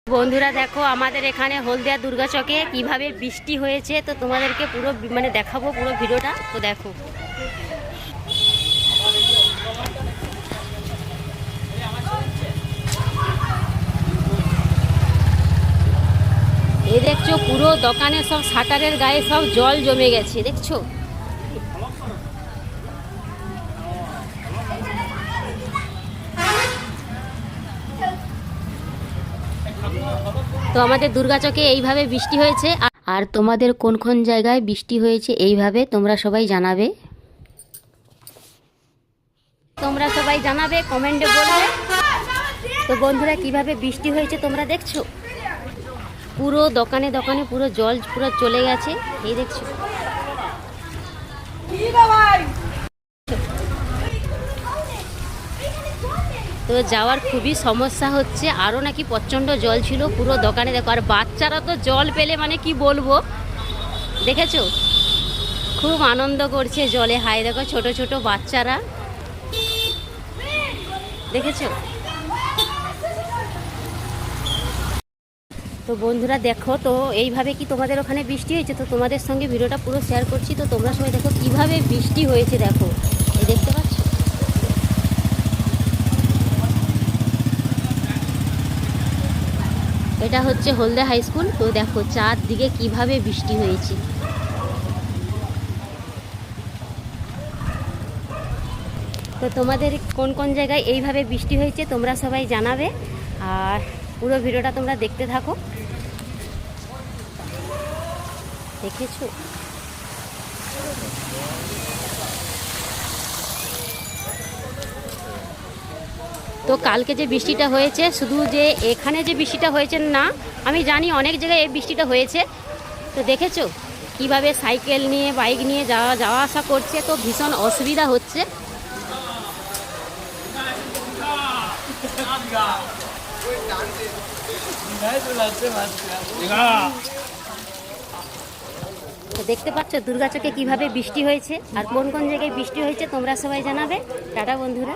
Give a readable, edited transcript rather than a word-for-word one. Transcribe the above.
বন্ধুরা দেখো আমাদের এখানে হলদিয়া দুর্গা চকে কিভাবে বৃষ্টি হয়েছে, তো তোমাদেরকে পুরো দেখাবো পুরো ভিডিওটা। তো দেখো এই দেখছো পুরো দোকানে সব শাটারের গায়ে সব জল জমে গেছে, দেখছো। তো আমাদের দুর্গাচকে এইভাবে বৃষ্টি হয়েছে। আর তোমাদের কোন কোন জায়গায় বৃষ্টি হয়েছে এইভাবে তোমরা সবাই জানাবে, কমেন্টে বলবে। তো বন্ধুরা কিভাবে বৃষ্টি হয়েছে তোমরা দেখছো, পুরো দোকানে দোকানে পুরো জল পুরো চলে গেছে, এই দেখছো। তো যাওয়ার খুবই সমস্যা হচ্ছে, আরও নাকি প্রচণ্ড জল ছিল পুরো দোকানে। দেখো আর বাচ্চারা তো জল পেলে কি বলবো, দেখেছো খুব আনন্দ করছে জলে। হাই দেখো ছোট ছোট বাচ্চারা, দেখেছো। তো বন্ধুরা দেখো, তো এইভাবে কি তোমাদের ওখানে বৃষ্টি হয়েছে, তো তোমাদের সঙ্গে ভিডিওটা পুরো শেয়ার করছি। তো তোমরা সবাই দেখো কিভাবে বৃষ্টি হয়েছে, দেখো এই দেখতে পাচ্ছ। এটা হচ্ছে হলদিয়া হাই স্কুল। তো দেখো চারদিকে কিভাবে বৃষ্টি হয়েছে। তো তোমাদের কোন কোন জায়গায় এইভাবে বৃষ্টি হয়েছে তোমরা সবাই জানাবে, আর পুরো ভিডিওটা তোমরা দেখতে থাকো, দেখেছো। তো কালকে যে বৃষ্টিটা হয়েছে, শুধু যে এখানে যে বৃষ্টিটা হয়েছে না, আমি জানি অনেক জায়গায় এই বৃষ্টিটা হয়েছে। তো দেখেছো কিভাবে সাইকেল নিয়ে বাইক নিয়ে যাওয়া আসা করছে, তো ভীষণ অসুবিধা হচ্ছে। তো দেখতে পাচ্ছ দুর্গাচকে কিভাবে বৃষ্টি হয়েছে, আর কোন কোন জায়গায় বৃষ্টি হয়েছে তোমরা সবাই জানাবে। টাটা বন্ধুরা।